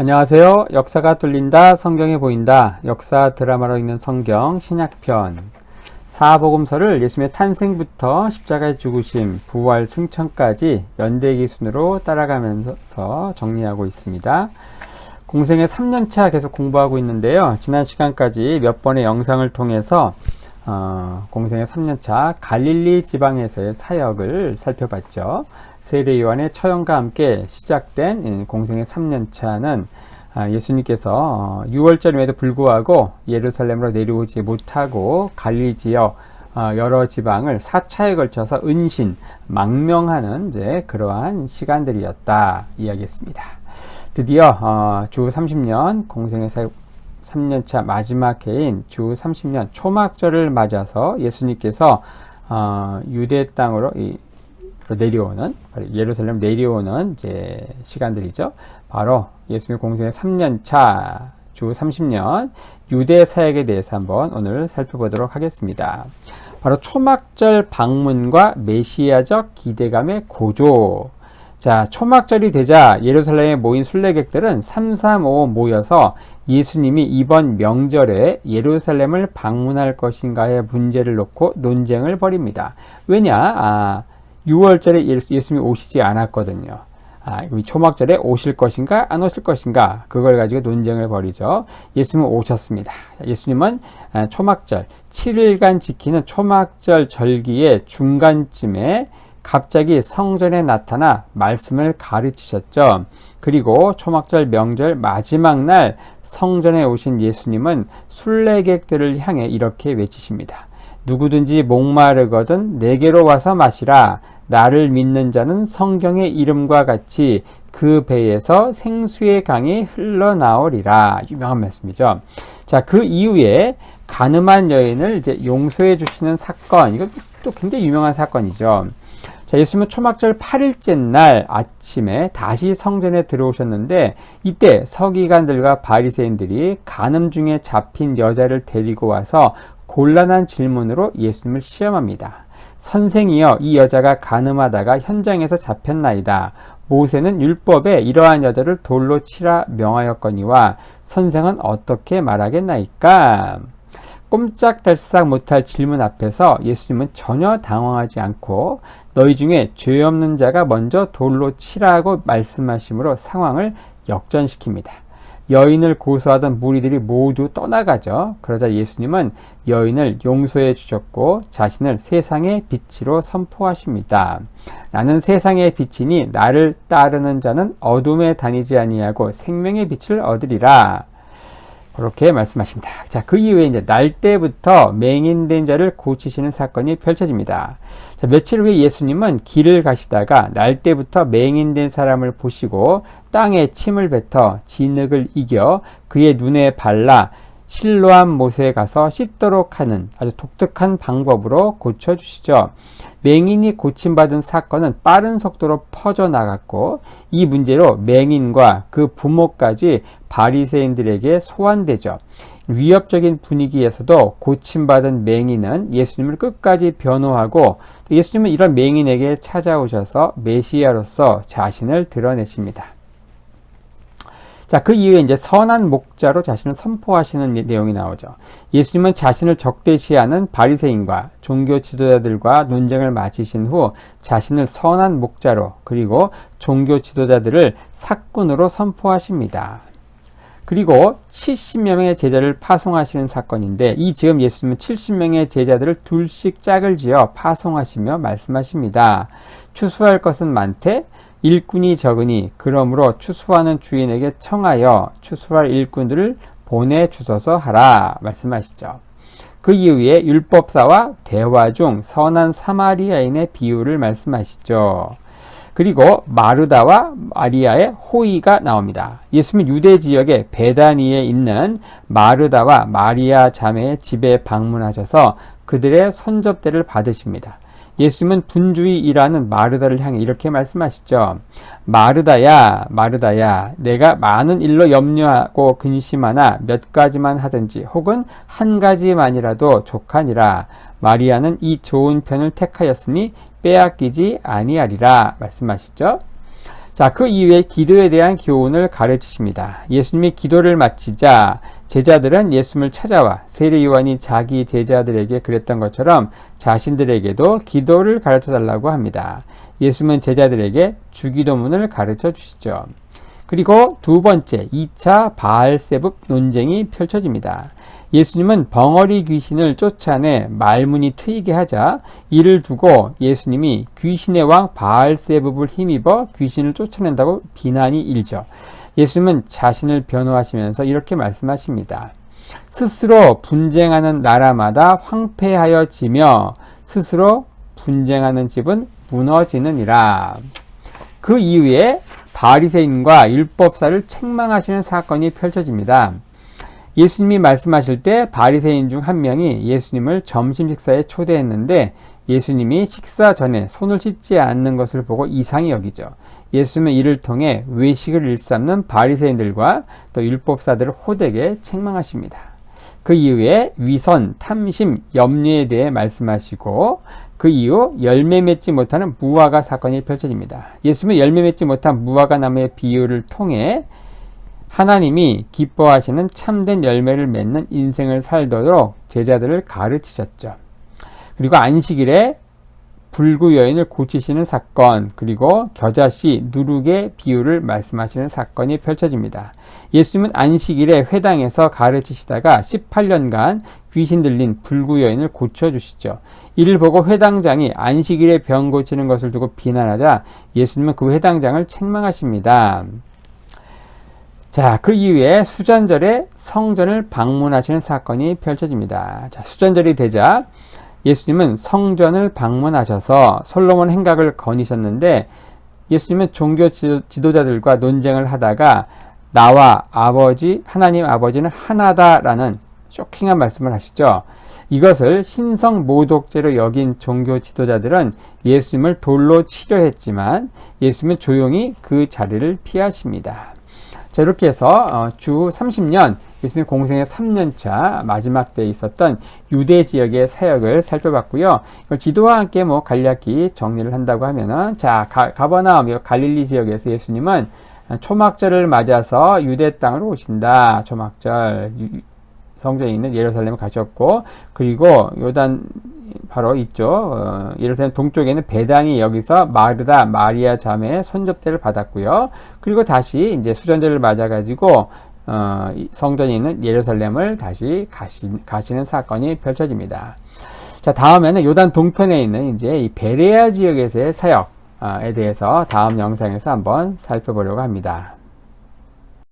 안녕하세요. 역사가 뚫린다, 성경에 보인다. 역사 드라마로 읽는 성경 신약편. 사복음서를 예수님의 탄생부터 십자가의 죽으심, 부활, 승천까지 연대기 순으로 따라가면서 정리하고 있습니다. 공생의 3년차 계속 공부하고 있는데요. 지난 시간까지 몇 번의 영상을 통해서 공생의 3년차 갈릴리 지방에서의 사역을 살펴봤죠. 세례 요한의 처형과 함께 시작된 공생의 3년차는 예수님께서 6월절임에도 불구하고 예루살렘으로 내려오지 못하고 갈릴리 지역 여러 지방을 4차에 걸쳐서 은신, 망명하는 이제 그러한 시간들이었다 이야기했습니다. 드디어 주 30년 공생의 3년차 마지막 해인 주 30년 초막절을 맞아서 예수님께서 유대 땅으로 내려오는, 예루살렘 내려오는 이제 시간들이죠. 바로 예수님의 공생의 3년차 주 30년 유대 사역에 대해서 한번 오늘 살펴보도록 하겠습니다. 바로 초막절 방문과 메시아적 기대감의 고조. 자, 초막절이 되자 예루살렘에 모인 순례객들은 335 모여서 예수님이 이번 명절에 예루살렘을 방문할 것인가의 문제를 놓고 논쟁을 벌입니다. 왜냐? 6월절에 예수님이 오시지 않았거든요. 초막절에 오실 것인가 안 오실 것인가 그걸 가지고 논쟁을 벌이죠. 예수님은 오셨습니다. 예수님은 초막절 7일간 지키는 초막절 절기의 중간쯤에 갑자기 성전에 나타나 말씀을 가르치셨죠. 그리고 초막절 명절 마지막 날 성전에 오신 예수님은 순례객들을 향해 이렇게 외치십니다. 누구든지 목마르거든 내게로 와서 마시라. 나를 믿는 자는 성경의 이름과 같이 그 배에서 생수의 강이 흘러나오리라. 유명한 말씀이죠. 자, 그 이후에 가늠한 여인을 이제 용서해 주시는 사건, 이거 또 굉장히 유명한 사건이죠. 자, 예수님은 초막절 8일째 날 아침에 다시 성전에 들어오셨는데 이때 서기관들과 바리새인들이 간음 중에 잡힌 여자를 데리고 와서 곤란한 질문으로 예수님을 시험합니다. 선생이여, 이 여자가 간음하다가 현장에서 잡혔나이다. 모세는 율법에 이러한 여자를 돌로 치라 명하였거니와 선생은 어떻게 말하겠나이까? 꼼짝달싹 못할 질문 앞에서 예수님은 전혀 당황하지 않고 너희 중에 죄 없는 자가 먼저 돌로 치라고 말씀하심으로 상황을 역전시킵니다. 여인을 고소하던 무리들이 모두 떠나가죠. 그러자 예수님은 여인을 용서해 주셨고 자신을 세상의 빛으로 선포하십니다. 나는 세상의 빛이니 나를 따르는 자는 어둠에 다니지 아니하고 생명의 빛을 얻으리라. 그렇게 말씀하십니다. 자, 그 이후에 이제 날때부터 맹인된 자를 고치시는 사건이 펼쳐집니다. 자, 며칠 후에 예수님은 길을 가시다가 날때부터 맹인된 사람을 보시고 땅에 침을 뱉어 진흙을 이겨 그의 눈에 발라 실로암 못에 가서 씻도록 하는 아주 독특한 방법으로 고쳐주시죠. 맹인이 고침받은 사건은 빠른 속도로 퍼져나갔고 이 문제로 맹인과 그 부모까지 바리새인들에게 소환되죠. 위협적인 분위기에서도 고침받은 맹인은 예수님을 끝까지 변호하고 예수님은 이런 맹인에게 찾아오셔서 메시아로서 자신을 드러내십니다. 자, 그 이후에 이제 선한 목자로 자신을 선포하시는 내용이 나오죠. 예수님은 자신을 적대시하는 바리새인과 종교 지도자들과 논쟁을 마치신 후 자신을 선한 목자로 그리고 종교 지도자들을 사꾼으로 선포하십니다. 그리고 70여 명의 제자를 파송하시는 사건인데 이 지금 예수님은 70명의 제자들을 둘씩 짝을 지어 파송하시며 말씀하십니다. 추수할 것은 많되 일꾼이 적으니 그러므로 추수하는 주인에게 청하여 추수할 일꾼들을 보내주소서 하라 말씀하시죠. 그 이후에 율법사와 대화 중 선한 사마리아인의 비유를 말씀하시죠. 그리고 마르다와 마리아의 호의가 나옵니다. 예수님은 유대 지역의 베다니에 있는 마르다와 마리아 자매의 집에 방문하셔서 그들의 선접대를 받으십니다. 예수님은 분주히 일하는 마르다를 향해 이렇게 말씀하시죠. 마르다야, 마르다야, 내가 많은 일로 염려하고 근심하나 몇 가지만 하든지 혹은 한 가지만이라도 족하니라. 마리아는 이 좋은 편을 택하였으니 빼앗기지 아니하리라 말씀하시죠. 자, 그 이후에 기도에 대한 교훈을 가르치십니다. 예수님이 기도를 마치자 제자들은 예수님을 찾아와 세례 요한이 자기 제자들에게 그랬던 것처럼 자신들에게도 기도를 가르쳐 달라고 합니다. 예수님은 제자들에게 주기도문을 가르쳐 주시죠. 그리고 두 번째, 2차 바알세붑 논쟁이 펼쳐집니다. 예수님은 벙어리 귀신을 쫓아내 말문이 트이게 하자 이를 두고 예수님이 귀신의 왕 바알세붑을 힘입어 귀신을 쫓아낸다고 비난이 일죠. 예수님은 자신을 변호하시면서 이렇게 말씀하십니다. 스스로 분쟁하는 나라마다 황폐하여지며 스스로 분쟁하는 집은 무너지느니라. 그 이후에 바리새인과 율법사를 책망하시는 사건이 펼쳐집니다. 예수님이 말씀하실 때 바리새인 중 한 명이 예수님을 점심 식사에 초대했는데 예수님이 식사 전에 손을 씻지 않는 것을 보고 이상히 여기죠. 예수님은 이를 통해 외식을 일삼는 바리새인들과 또 율법사들을 호되게 책망하십니다. 그 이후에 위선, 탐심, 염려에 대해 말씀하시고 그 이후 열매 맺지 못하는 무화과 사건이 펼쳐집니다. 예수님은 열매 맺지 못한 무화과 나무의 비유를 통해 하나님이 기뻐하시는 참된 열매를 맺는 인생을 살도록 제자들을 가르치셨죠. 그리고 안식일에 불구 여인을 고치시는 사건, 그리고 겨자씨, 누룩의 비유를 말씀하시는 사건이 펼쳐집니다. 예수님은 안식일에 회당에서 가르치시다가 18년간 귀신 들린 불구 여인을 고쳐주시죠. 이를 보고 회당장이 안식일에 병 고치는 것을 두고 비난하자 예수님은 그 회당장을 책망하십니다. 자, 그 이후에 수전절에 성전을 방문하시는 사건이 펼쳐집니다. 자, 수전절이 되자 예수님은 성전을 방문하셔서 솔로몬 행각을 거니셨는데 예수님은 종교 지도자들과 논쟁을 하다가 나와 아버지, 하나님 아버지는 하나다라는 쇼킹한 말씀을 하시죠. 이것을 신성모독죄로 여긴 종교 지도자들은 예수님을 돌로 치려했지만 예수님은 조용히 그 자리를 피하십니다. 자, 이렇게 해서 주 30년 예수님 공생의 3년차 마지막 때에 있었던 유대 지역의 사역을 살펴봤고요. 이걸 지도와 함께 간략히 정리를 한다고 하면은, 자, 가버나움 갈릴리 지역에서 예수님은 초막절을 맞아서 유대 땅으로 오신다. 초막절 성전에 있는 예루살렘을 가셨고, 그리고 요단 바로 있죠. 예루살렘 동쪽에는 베다니, 여기서 마르다, 마리아 자매의 손접대를 받았고요. 그리고 다시 이제 수전절을 맞아가지고 성전에 있는 예루살렘을 다시 가시는 사건이 펼쳐집니다. 자, 다음에는 요단 동편에 있는 이제 이 베레아 지역에서의 사역에 대해서 다음 영상에서 한번 살펴보려고 합니다.